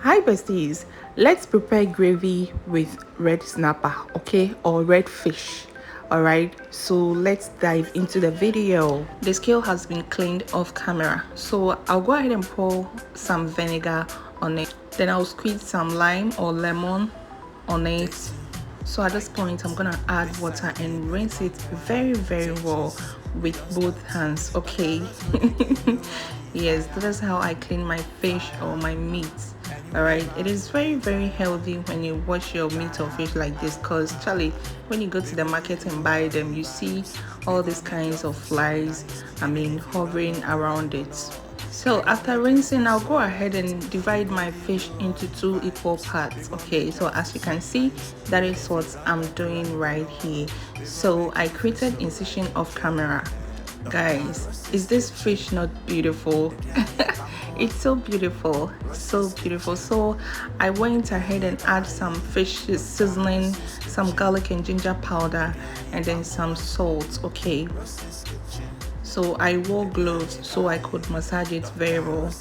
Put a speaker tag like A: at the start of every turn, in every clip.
A: Hi besties, let's prepare gravy with red snapper, okay, or red fish. All right, so let's dive into the video. The scale has been cleaned off camera, so I'll go ahead and pour some vinegar on it. Then I'll squeeze some lime or lemon on it. So at this point, I'm gonna add water and rinse it very well with both hands, okay? Yes, that is how I clean my fish or my meat. All right, it is very healthy when you wash your meat or fish like this, because Charlie, when you go to the market and buy them, you see all these kinds of flies, hovering around it. So after rinsing, I'll go ahead and divide my fish into 2 equal parts. Okay, so as you can see, that is what I'm doing right here. So I created incision off camera. Guys, is this fish not beautiful? It's so beautiful, so beautiful. So I went ahead and add some fish seasoning, some garlic and ginger powder, and then some salt. Okay, so I wore gloves so I could massage it very well.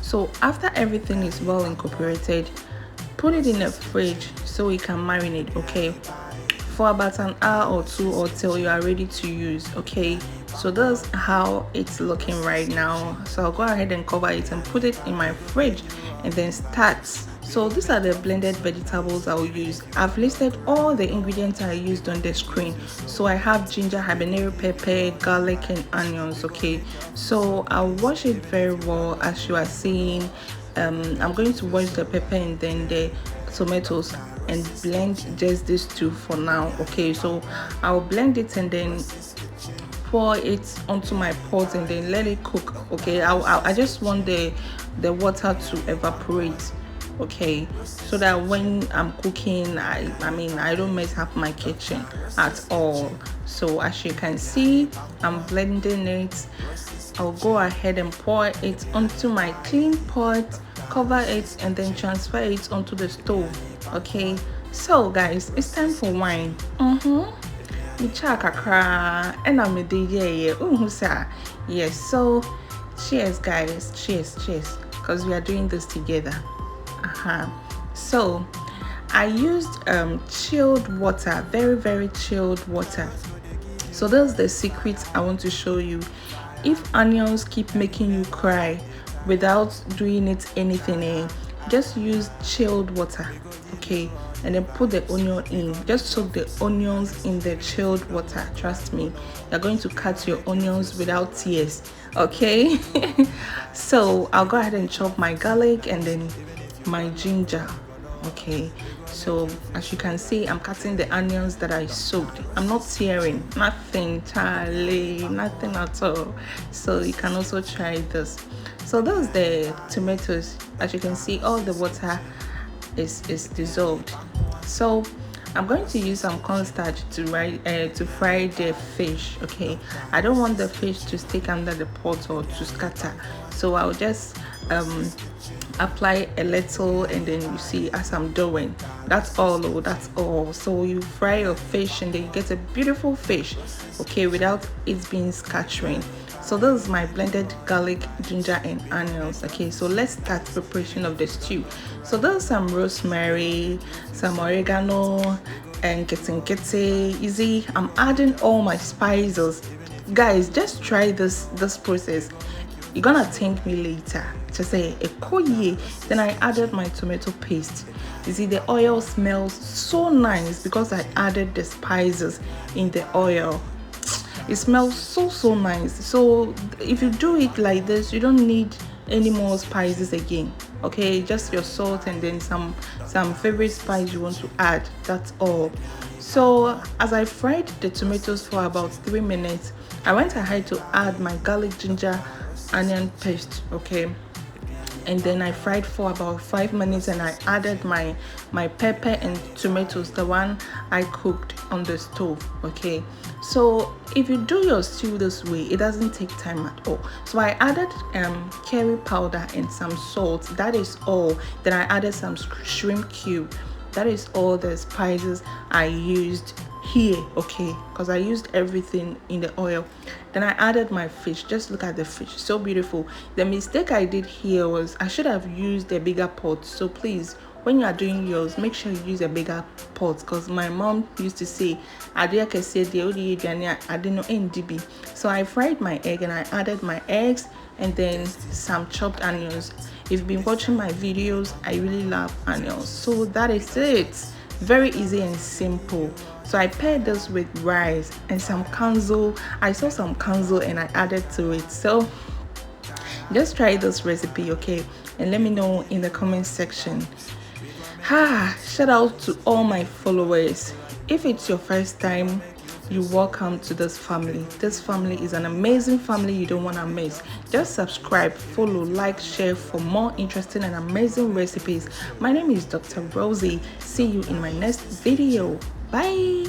A: So after everything is well incorporated, put it in the fridge so it can marinate, okay, for about an hour or two, or till you are ready to use. Okay, so that's how it's looking right now. So I'll go ahead and cover it and put it in my fridge and then start. So these are the blended vegetables I'll use. I've listed all the ingredients I used on the screen. So I have ginger, habanero pepper, garlic and onions. Okay, so I'll wash it very well. As you are seeing, I'm going to wash the pepper and then the tomatoes and blend just these two for now. Okay, so I'll blend it and then pour it onto my pot and then let it cook. Okay, I just want the water to evaporate. Okay, so that when I'm cooking, I don't mess up my kitchen at all. So as you can see, I'm blending it. I'll go ahead and pour it onto my clean pot, cover it and then transfer it onto the stove. Okay, so guys, it's time for wine. Yes, so cheers guys, cheers, because we are doing this together. So I used chilled water, very chilled water. So that's the secret I want to show you. If onions keep making you cry without doing it anything, just use chilled water. Okay, and then put the onion in. Just soak the onions in the chilled water. Trust me, you're going to cut your onions without tears. Okay. So I'll go ahead and chop my garlic and then my ginger. Okay, so as you can see, I'm cutting the onions that I soaked. I'm not tearing, nothing, Charlie, nothing at all. So you can also try this. So those the tomatoes. As you can see, all the water is dissolved. So I'm going to use some cornstarch to fry the fish. Okay, I don't want the fish to stick under the pot or to scatter, so I'll just apply a little and then you see as I'm doing. That's all. That's all. So you fry your fish and then you get a beautiful fish, okay, without it being scattering. So this is my blended garlic, ginger and onions. Okay, so let's start preparation of the stew. So there's some rosemary, some oregano and getting easy. I'm adding all my spices. Guys, just try this process. You're gonna thank me later. Just say a koye. Then I added my tomato paste. You see, the oil smells so nice because I added the spices in the oil. It smells so nice. So if you do it like this, you don't need any more spices again. Okay, just your salt and then some favorite spice you want to add. That's all. So as I fried the tomatoes for about 3 minutes, I went ahead to add my garlic, ginger, onion paste. Okay, and then I fried for about 5 minutes and I added my pepper and tomatoes, the one I cooked on the stove. Okay, so if you do your stew this way, it doesn't take time at all. So I added curry powder and some salt. That is all. Then I added some shrimp cube. That is all the spices I used here, okay, because I used everything in the oil. Then I added my fish. Just look at the fish, so beautiful. The mistake I did here was I should have used a bigger pot. So please, when you are doing yours, make sure you use a bigger pot, because my mom used to say I didn't know NDB. So I fried my egg and I added my eggs and then some chopped onions. If you've been watching my videos, I really love onions. So that is it. Very easy and simple. So I paired this with rice and some kanzo. I saw some kanzo and I added to it. So just try this recipe, okay, and let me know in the comment section. Shout out to all my followers. If it's your first time, you're welcome to this family. This family is an amazing family you don't want to miss. Just subscribe, follow, like, share for more interesting and amazing recipes. My name is Dr. Rosie. See you in my next video. Bye.